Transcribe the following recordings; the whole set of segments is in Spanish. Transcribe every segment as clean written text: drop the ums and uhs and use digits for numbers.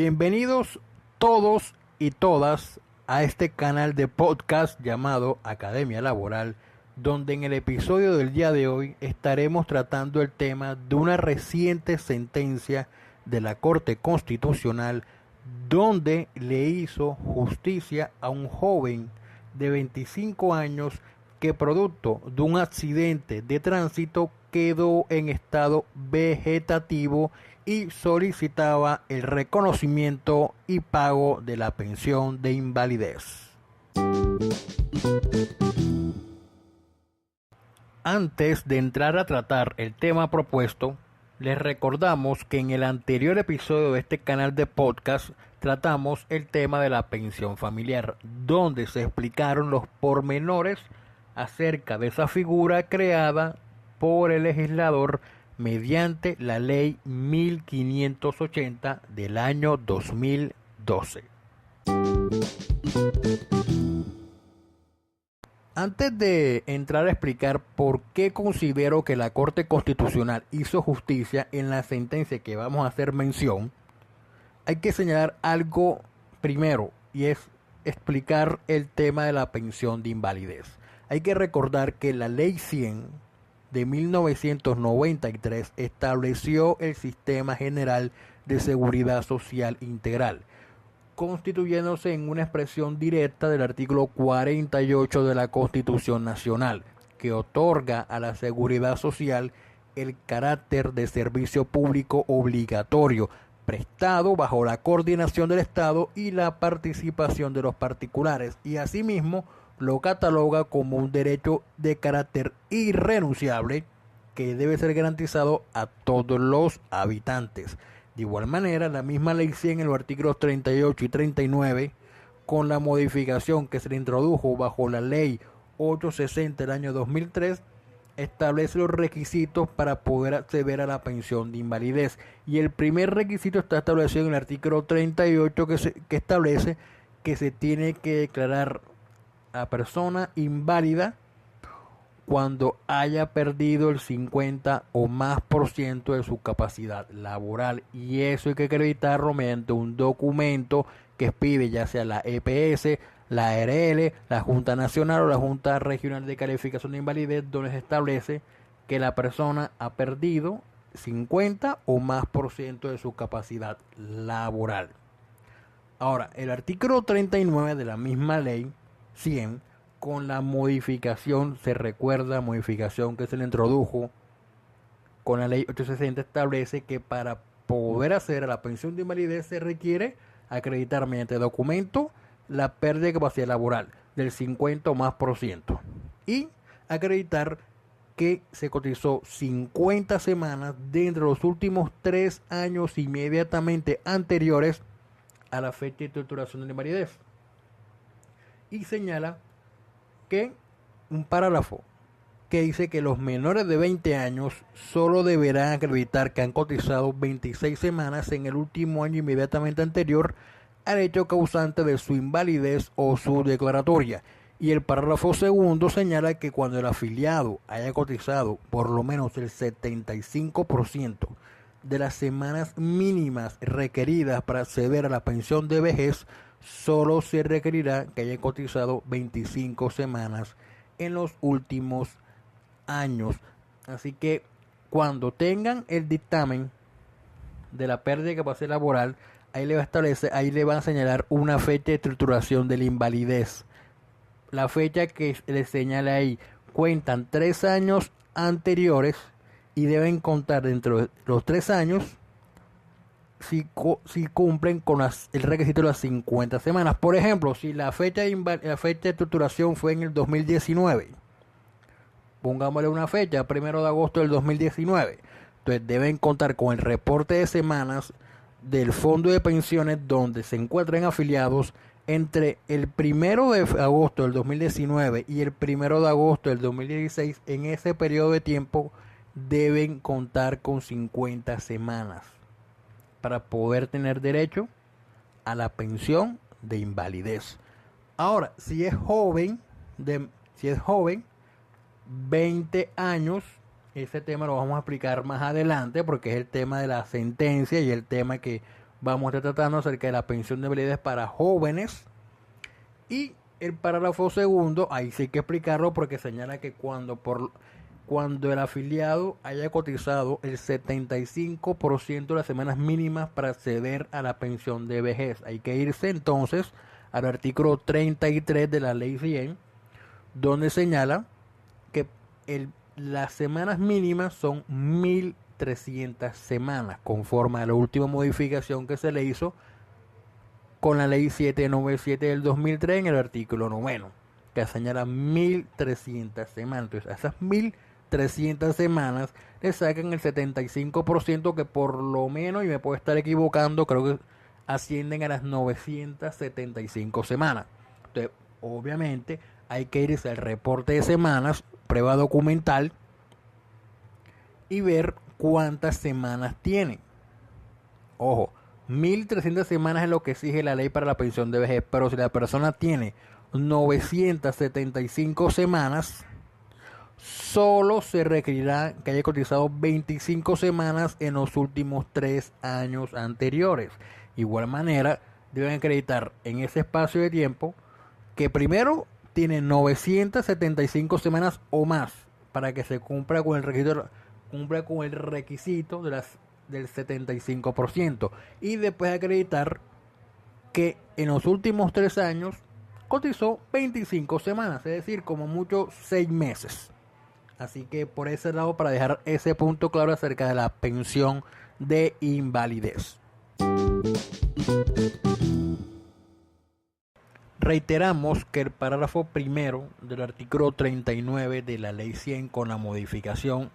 Bienvenidos todos y todas a este canal de podcast llamado Academia Laboral, donde en el episodio del día de hoy estaremos tratando el tema de una reciente sentencia de la Corte Constitucional donde le hizo justicia a un joven de 25 años que producto de un accidente de tránsito quedó en estado vegetativo y solicitaba el reconocimiento y pago de la pensión de invalidez. Antes de entrar a tratar el tema propuesto, les recordamos que en el anterior episodio de este canal de podcast tratamos el tema de la pensión familiar, donde se explicaron los pormenores acerca de esa figura creada por el legislador mediante la ley 1580 del año 2012. Antes de entrar a explicar por qué considero que la Corte Constitucional hizo justicia en la sentencia que vamos a hacer mención, hay que señalar algo primero, y es explicar el tema de la pensión de invalidez. Hay que recordar que la Ley 100 de 1993 estableció el Sistema General de Seguridad Social Integral, constituyéndose en una expresión directa del artículo 48 de la Constitución Nacional, que otorga a la seguridad social el carácter de servicio público obligatorio, prestado bajo la coordinación del Estado y la participación de los particulares, y asimismo lo cataloga como un derecho de carácter irrenunciable que debe ser garantizado a todos los habitantes. De igual manera, la misma Ley 100 en los artículos 38 y 39, con la modificación que se le introdujo bajo la Ley 860 del año 2003, establece los requisitos para poder acceder a la pensión de invalidez. Y el primer requisito está establecido en el artículo 38 que establece que se tiene que declarar a persona inválida cuando haya perdido el 50 o más por ciento de su capacidad laboral, y eso hay que acreditarlo mediante un documento que pide ya sea la EPS, la ARL, la Junta Nacional o la Junta Regional de Calificación de Invalidez, donde se establece que la persona ha perdido 50 o más por ciento de su capacidad laboral. Ahora, el artículo 39 de la misma ley 100, con la modificación, se recuerda, modificación que se le introdujo con la ley 860, establece que para poder acceder a la pensión de invalidez se requiere acreditar mediante documento la pérdida de capacidad laboral del 50 o más por ciento y acreditar que se cotizó 50 semanas dentro de los últimos 3 años inmediatamente anteriores a la fecha de titulación de la invalidez. Y señala que un párrafo que dice que los menores de 20 años solo deberán acreditar que han cotizado 26 semanas en el último año inmediatamente anterior al hecho causante de su invalidez o su declaratoria. Y el párrafo segundo señala que cuando el afiliado haya cotizado por lo menos el 75% de las semanas mínimas requeridas para acceder a la pensión de vejez, solo se requerirá que haya cotizado 25 semanas en los últimos años. Así que cuando tengan el dictamen de la pérdida de capacidad laboral, ahí le van a señalar una fecha de estructuración de la invalidez. La fecha que le señala ahí, cuentan 3 años anteriores y deben contar dentro de los 3 años si cumplen con el requisito de las 50 semanas. Por ejemplo, si la fecha de estructuración fue en el 2019, pongámosle una fecha, 1 de agosto del 2019, entonces deben contar con el reporte de semanas del fondo de pensiones donde se encuentren afiliados entre el 1 de agosto del 2019 y el 1 de agosto del 2016. En ese periodo de tiempo deben contar con 50 semanas para poder tener derecho a la pensión de invalidez. Ahora, si es joven, 20 años, ese tema lo vamos a explicar más adelante porque es el tema de la sentencia y el tema que vamos a estar tratando acerca de la pensión de invalidez para jóvenes. Y el párrafo segundo, ahí sí hay que explicarlo porque señala que cuando el afiliado haya cotizado el 75% de las semanas mínimas para acceder a la pensión de vejez. Hay que irse entonces al artículo 33 de la ley 100, donde señala que las semanas mínimas son 1.300 semanas, conforme a la última modificación que se le hizo con la ley 797 del 2003 en el artículo 9, que señala 1.300 semanas. Entonces, a esas 1.300 semanas le sacan el 75%, que por lo menos, y me puedo estar equivocando, creo que ascienden a las 975 semanas. Entonces, obviamente, hay que irse al reporte de semanas, prueba documental, y ver cuántas semanas tiene. Ojo, 1.300 semanas es lo que exige la ley para la pensión de vejez, pero si la persona tiene 975 semanas, solo se requerirá que haya cotizado 25 semanas en los últimos 3 años anteriores. Igual manera, deben acreditar en ese espacio de tiempo que primero tiene 975 semanas o más para que se cumpla con el requisito del 75%, y después acreditar que en los últimos 3 años cotizó 25 semanas, es decir, como mucho 6 meses. Así que por ese lado, para dejar ese punto claro acerca de la pensión de invalidez. Reiteramos que el párrafo primero del artículo 39 de la ley 100, con la modificación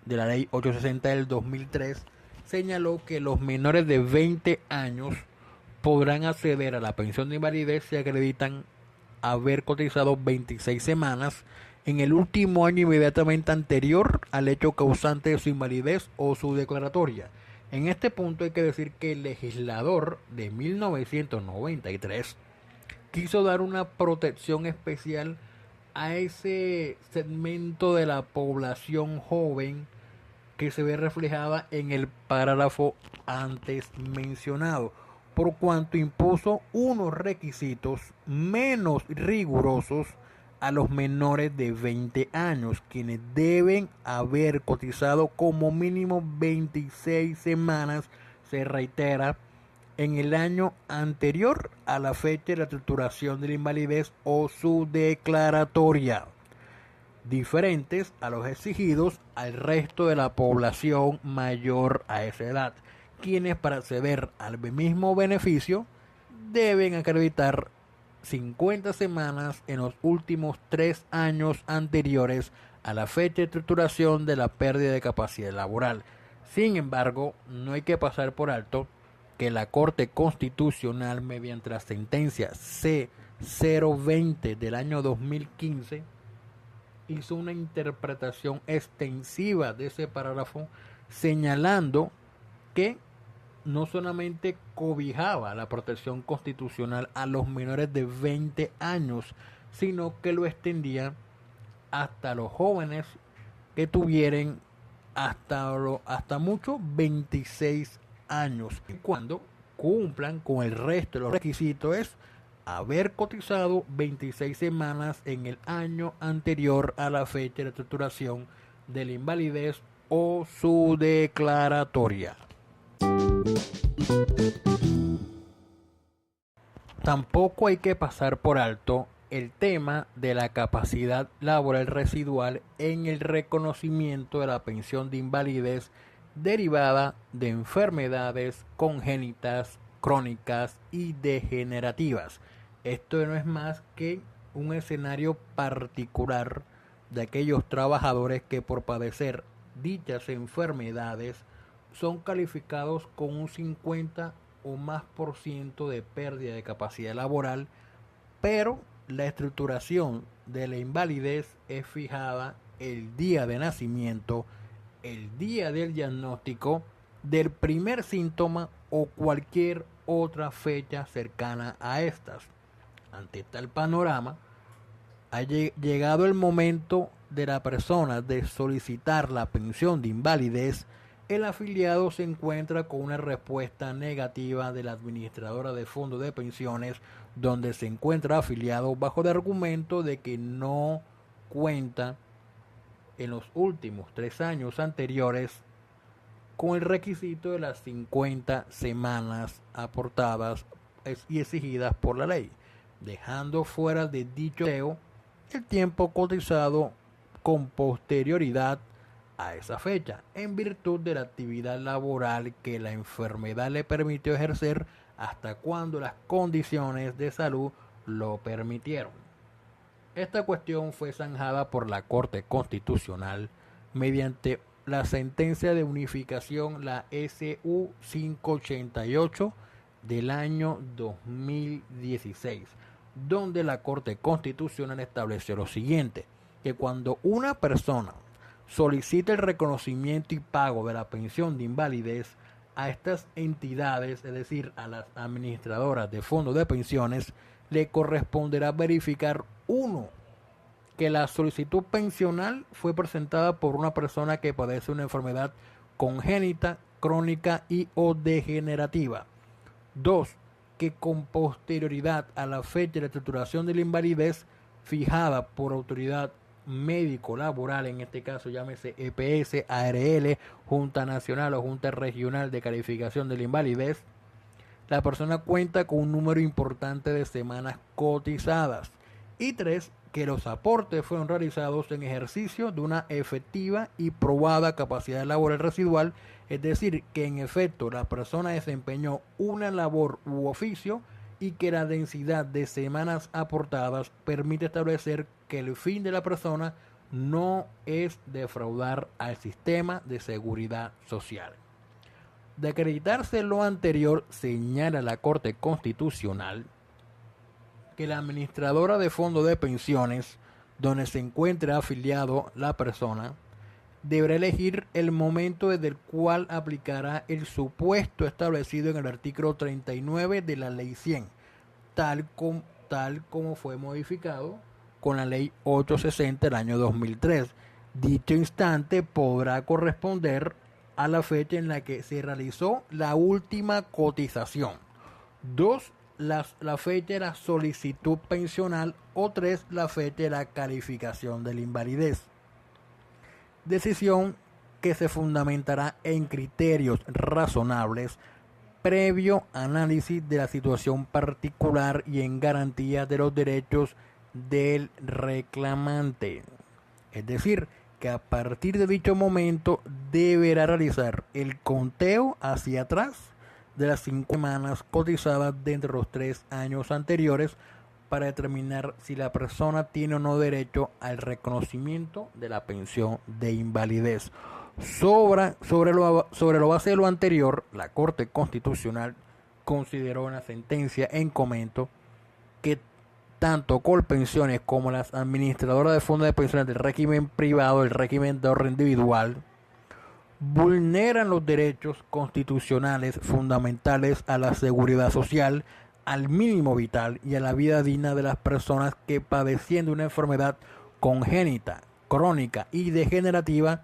de la ley 860 del 2003, señaló que los menores de 20 años podrán acceder a la pensión de invalidez si acreditan haber cotizado 26 semanas en el último año inmediatamente anterior al hecho causante de su invalidez o su declaratoria. En este punto hay que decir que el legislador de 1993 quiso dar una protección especial a ese segmento de la población joven que se ve reflejada en el párrafo antes mencionado, por cuanto impuso unos requisitos menos rigurosos a los menores de 20 años, quienes deben haber cotizado como mínimo 26 semanas, se reitera, en el año anterior a la fecha de la estructuración de la invalidez o su declaratoria, diferentes a los exigidos al resto de la población mayor a esa edad, quienes para acceder al mismo beneficio deben acreditar 50 semanas en los últimos 3 años anteriores a la fecha de estructuración de la pérdida de capacidad laboral. Sin embargo, no hay que pasar por alto que la Corte Constitucional, mediante la sentencia C-020 del año 2015, hizo una interpretación extensiva de ese párrafo, señalando que no solamente cobijaba la protección constitucional a los menores de 20 años, sino que lo extendía hasta los jóvenes que tuvieran hasta mucho 26 años, cuando cumplan con el resto de los requisitos, es haber cotizado 26 semanas en el año anterior a la fecha de estructuración de la invalidez o su declaratoria. Tampoco hay que pasar por alto el tema de la capacidad laboral residual en el reconocimiento de la pensión de invalidez derivada de enfermedades congénitas, crónicas y degenerativas. Esto no es más que un escenario particular de aquellos trabajadores que por padecer dichas enfermedades son calificados con un 50 o más por ciento de pérdida de capacidad laboral, pero la estructuración de la invalidez es fijada el día de nacimiento, el día del diagnóstico, del primer síntoma o cualquier otra fecha cercana a estas. Ante tal panorama, ha llegado el momento de la persona de solicitar la pensión de invalidez. el afiliado se encuentra con una respuesta negativa de la administradora de fondos de pensiones donde se encuentra afiliado bajo el argumento de que no cuenta en los últimos 3 años anteriores con el requisito de las 50 semanas aportadas y exigidas por la ley, dejando fuera de dicho sorteo el tiempo cotizado con posterioridad a esa fecha, en virtud de la actividad laboral que la enfermedad le permitió ejercer hasta cuando las condiciones de salud lo permitieron. Esta cuestión fue zanjada por la Corte Constitucional mediante la sentencia de unificación, la SU 588 del año 2016, donde la Corte Constitucional estableció lo siguiente, que cuando una persona solicita el reconocimiento y pago de la pensión de invalidez a estas entidades, es decir, a las administradoras de fondos de pensiones, le corresponderá verificar: uno, que la solicitud pensional fue presentada por una persona que padece una enfermedad congénita, crónica y o degenerativa. 2, que con posterioridad a la fecha de la estructuración de la invalidez fijada por autoridad médico laboral, en este caso llámese EPS, ARL, Junta Nacional o Junta Regional de Calificación de la Invalidez, la persona cuenta con un número importante de semanas cotizadas. Y 3, que los aportes fueron realizados en ejercicio de una efectiva y probada capacidad laboral residual, es decir, que en efecto la persona desempeñó una labor u oficio y que la densidad de semanas aportadas permite establecer que el fin de la persona no es defraudar al sistema de seguridad social. De acreditarse lo anterior, señala la Corte Constitucional que la administradora de fondos de pensiones, donde se encuentre afiliado la persona, deberá elegir el momento desde el cual aplicará el supuesto establecido en el artículo 39 de la Ley 100, tal como fue modificado con la Ley 860 del año 2003. Dicho instante podrá corresponder a la fecha en la que se realizó la última cotización. 2, la fecha de la solicitud pensional, o 3, la fecha de la calificación de la invalidez. Decisión que se fundamentará en criterios razonables previo análisis de la situación particular y en garantía de los derechos del reclamante. Es decir, que a partir de dicho momento deberá realizar el conteo hacia atrás de las 5 semanas cotizadas dentro de los 3 años anteriores para determinar si la persona tiene o no derecho al reconocimiento de la pensión de invalidez. Sobre lo base de lo anterior, la Corte Constitucional consideró en la sentencia en comento que tanto Colpensiones como las administradoras de fondos de pensiones del régimen privado, el régimen de ahorro individual, vulneran los derechos constitucionales fundamentales a la seguridad social, al mínimo vital y a la vida digna de las personas que, padeciendo una enfermedad congénita, crónica y degenerativa,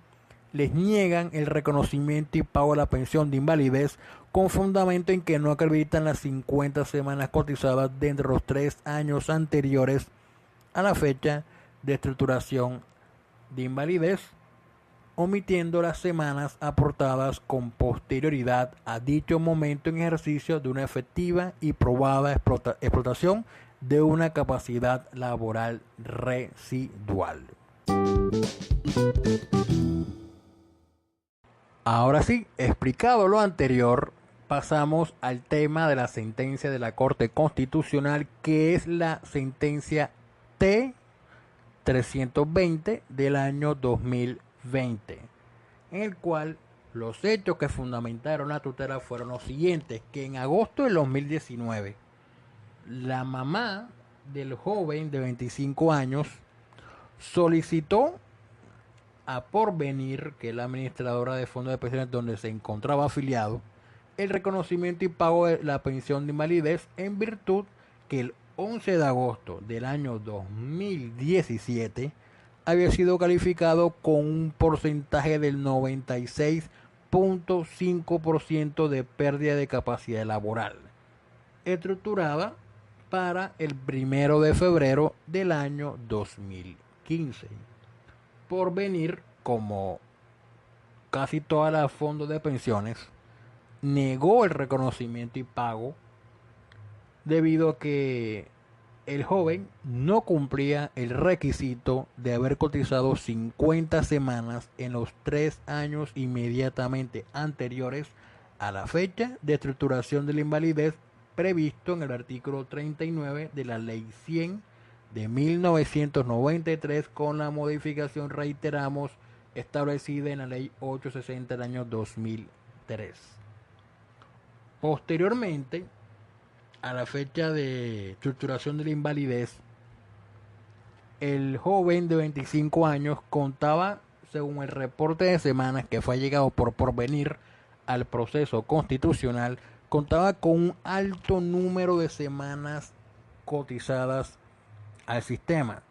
les niegan el reconocimiento y pago de la pensión de invalidez con fundamento en que no acreditan las 50 semanas cotizadas dentro de los 3 años anteriores a la fecha de estructuración de invalidez, omitiendo las semanas aportadas con posterioridad a dicho momento en ejercicio de una efectiva y probada explotación de una capacidad laboral residual. Ahora sí, explicado lo anterior, pasamos al tema de la sentencia de la Corte Constitucional, que es la sentencia T-320 del año 2020, en el cual los hechos que fundamentaron la tutela fueron los siguientes: que en agosto del 2019, la mamá del joven de 25 años solicitó a Porvenir, que es la administradora de fondos de pensiones donde se encontraba afiliado, el reconocimiento y pago de la pensión de invalidez en virtud que el 11 de agosto del año 2017 había sido calificado con un porcentaje del 96 0.5% de pérdida de capacidad laboral, estructurada para el 1 de febrero del año 2015. Porvenir, como casi todas las fondos de pensiones, negó el reconocimiento y pago debido a que el joven no cumplía el requisito de haber cotizado 50 semanas en los 3 años inmediatamente anteriores a la fecha de estructuración de la invalidez previsto en el artículo 39 de la Ley 100 de 1993 con la modificación, reiteramos, establecida en la Ley 860 del año 2003. Posteriormente a la fecha de estructuración de la invalidez, el joven de 25 años contaba, según el reporte de semanas que fue llegado por Porvenir al proceso constitucional, contaba con un alto número de semanas cotizadas al sistema.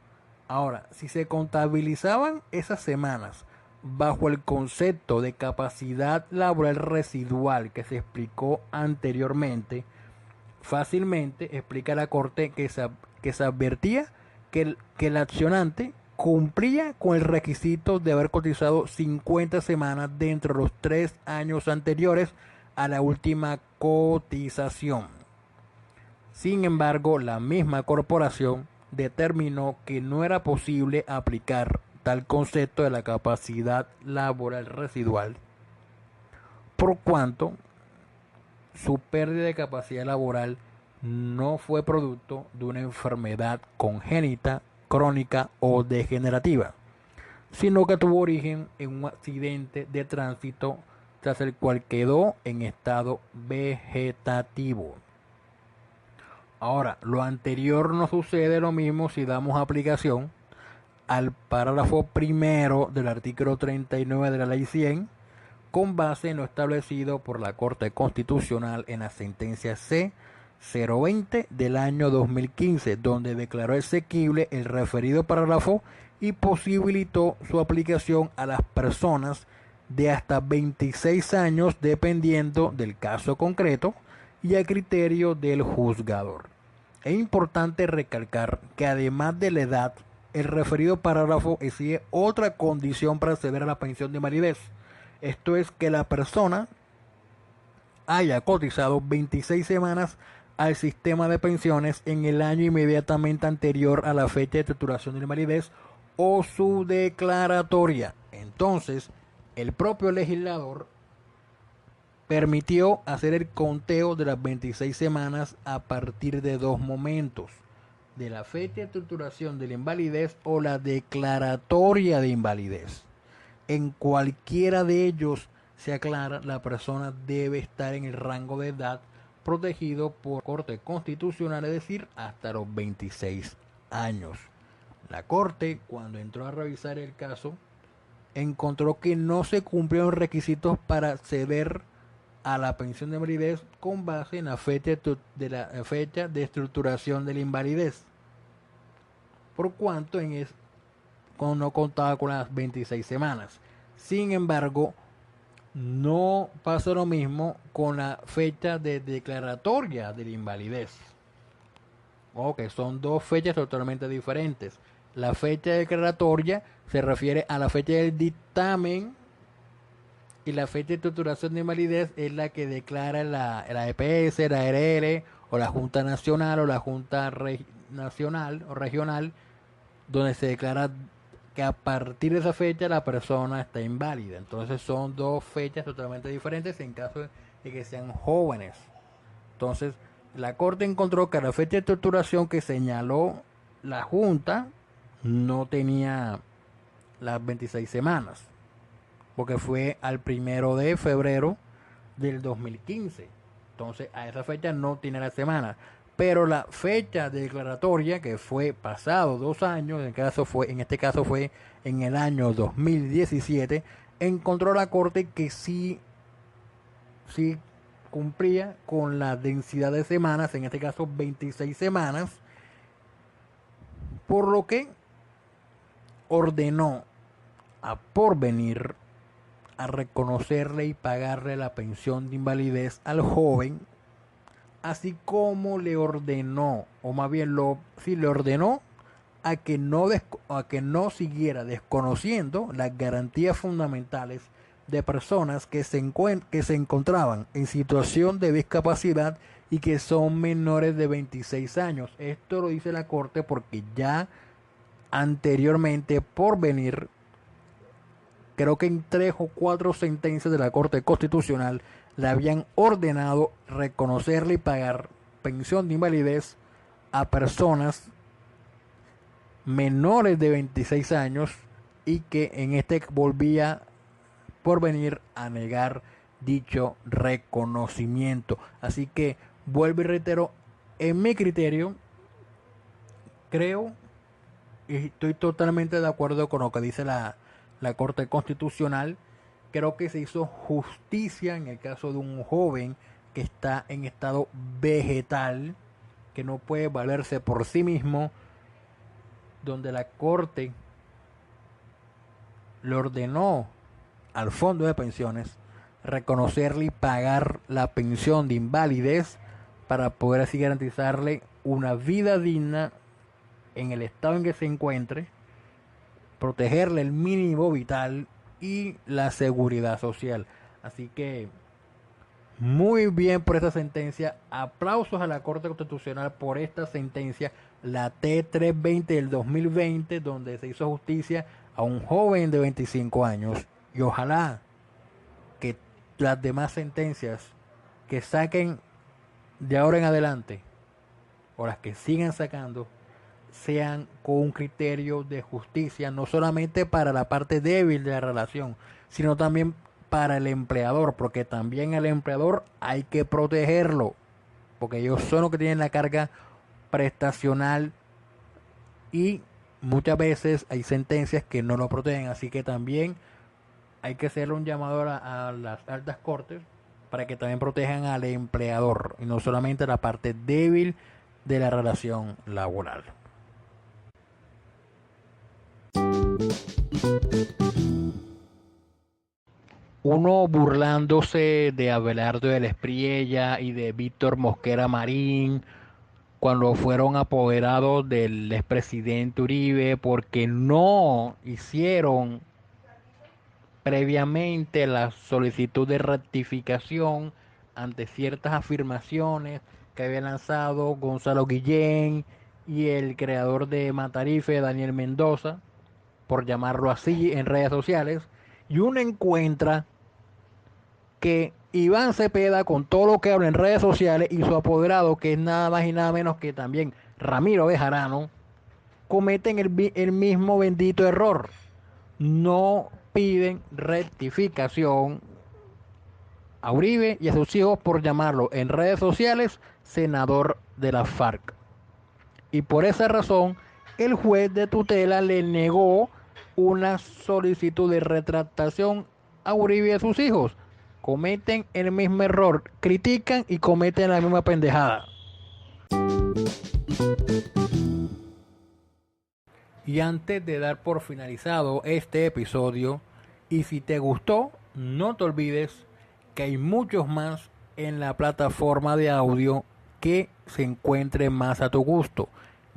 Ahora, si se contabilizaban esas semanas bajo el concepto de capacidad laboral residual que se explicó anteriormente, fácilmente explica la Corte que se advertía que el accionante cumplía con el requisito de haber cotizado 50 semanas dentro de los 3 años anteriores a la última cotización. Sin embargo, la misma corporación determinó que no era posible aplicar tal concepto de la capacidad laboral residual, por cuanto su pérdida de capacidad laboral no fue producto de una enfermedad congénita, crónica o degenerativa, sino que tuvo origen en un accidente de tránsito tras el cual quedó en estado vegetativo. Ahora, lo anterior no sucede lo mismo si damos aplicación al parágrafo primero del artículo 39 de la Ley 100, con base en lo establecido por la Corte Constitucional en la sentencia C-020 del año 2015, donde declaró exequible el referido parágrafo y posibilitó su aplicación a las personas de hasta 26 años dependiendo del caso concreto y a criterio del juzgador. Es importante recalcar que además de la edad, el referido parágrafo exige otra condición para acceder a la pensión de invalidez. Esto es que la persona haya cotizado 26 semanas al sistema de pensiones en el año inmediatamente anterior a la fecha de estructuración de la invalidez o su declaratoria. Entonces, el propio legislador permitió hacer el conteo de las 26 semanas a partir de dos momentos: de la fecha de estructuración de la invalidez o la declaratoria de invalidez. En cualquiera de ellos se aclara, la persona debe estar en el rango de edad protegido por Corte Constitucional, es decir, hasta los 26 años. La Corte, cuando entró a revisar el caso, encontró que no se cumplieron requisitos para acceder a la pensión de invalidez con base en la fecha de estructuración de la invalidez, por cuanto no contaba con las 26 semanas. Sin embargo, no pasa lo mismo con la fecha de declaratoria de la invalidez. Que son dos fechas totalmente diferentes. La fecha declaratoria se refiere a la fecha del dictamen y la fecha de estructuración de invalidez es la que declara la EPS, la ARL o la Junta Nacional o la Junta Nacional o Regional, donde se declara que a partir de esa fecha la persona está inválida. Entonces son dos fechas totalmente diferentes en caso de que sean jóvenes. Entonces la Corte encontró que la fecha de estructuración que señaló la Junta no tenía las 26 semanas, porque fue al 1 de febrero del 2015. Entonces a esa fecha no tiene la semana. Pero la fecha de declaratoria, que fue pasado 2 años, en este caso fue en el año 2017, encontró la Corte que sí cumplía con la densidad de semanas, en este caso 26 semanas, por lo que ordenó a Porvenir a reconocerle y pagarle la pensión de invalidez al joven, así como le ordenó, o más bien le ordenó a que no siguiera desconociendo las garantías fundamentales de personas que se encontraban en situación de discapacidad y que son menores de 26 años. Esto lo dice la Corte porque ya anteriormente, por venir, creo que en 3 o 4 sentencias de la Corte Constitucional le habían ordenado reconocerle y pagar pensión de invalidez a personas menores de 26 años y que en este volvía por venir a negar dicho reconocimiento. Así que vuelvo y reitero, en mi criterio, creo y estoy totalmente de acuerdo con lo que dice la Corte Constitucional. Creo que se hizo justicia en el caso de un joven que está en estado vegetal, que no puede valerse por sí mismo, donde la Corte le ordenó al Fondo de Pensiones reconocerle y pagar la pensión de invalidez para poder así garantizarle una vida digna en el estado en que se encuentre, protegerle el mínimo vital y la seguridad social. Así que muy bien por esta sentencia. Aplausos a la Corte Constitucional por esta sentencia, la T320 del 2020, donde se hizo justicia a un joven de 25 años. Y ojalá que las demás sentencias que saquen de ahora en adelante, o las que sigan sacando, sean con un criterio de justicia, no solamente para la parte débil de la relación, sino también para el empleador, porque también al empleador hay que protegerlo, porque ellos son los que tienen la carga prestacional y muchas veces hay sentencias que no lo protegen, así que también hay que hacerle un llamado a las altas cortes para que también protejan al empleador y no solamente la parte débil de la relación laboral. Uno burlándose de Abelardo de la Espriella y de Víctor Mosquera Marín cuando fueron apoderados del expresidente Uribe porque no hicieron previamente la solicitud de rectificación ante ciertas afirmaciones que había lanzado Gonzalo Guillén y el creador de Matarife, Daniel Mendoza, por llamarlo así, en redes sociales, y uno encuentra que Iván Cepeda, con todo lo que habla en redes sociales, y su apoderado, que es nada más y nada menos que también Ramiro Bejarano, cometen el mismo bendito error. No piden rectificación a Uribe y a sus hijos por llamarlo en redes sociales senador de la FARC. Y por esa razón, el juez de tutela le negó una solicitud de retractación a Uribe y a sus hijos. Cometen el mismo error, critican y cometen la misma pendejada. Y antes de dar por finalizado este episodio, y si te gustó, no te olvides que hay muchos más en la plataforma de audio que se encuentre más a tu gusto.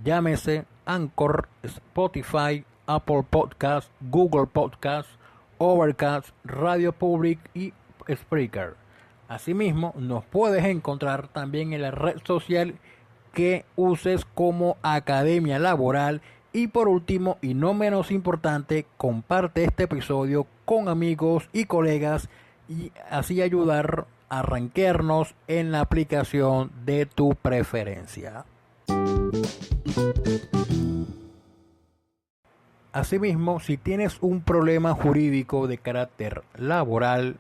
Llámese Anchor, Spotify, Apple Podcast, Google Podcast, Overcast, Radio Public y Spreaker. Asimismo, nos puedes encontrar también en la red social que uses como Academia Laboral. Y por último, y no menos importante, comparte este episodio con amigos y colegas y así ayudar a rankearnos en la aplicación de tu preferencia. Asimismo, si tienes un problema jurídico de carácter laboral,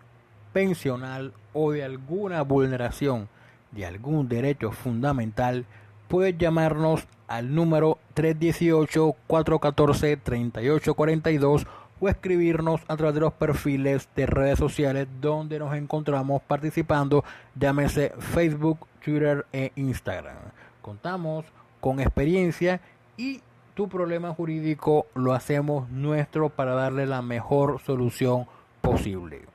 pensional o de alguna vulneración de algún derecho fundamental, puedes llamarnos al número 318-414-3842 o escribirnos a través de los perfiles de redes sociales donde nos encontramos participando, llámese Facebook, Twitter e Instagram. Contamos con experiencia y tu problema jurídico lo hacemos nuestro para darle la mejor solución posible.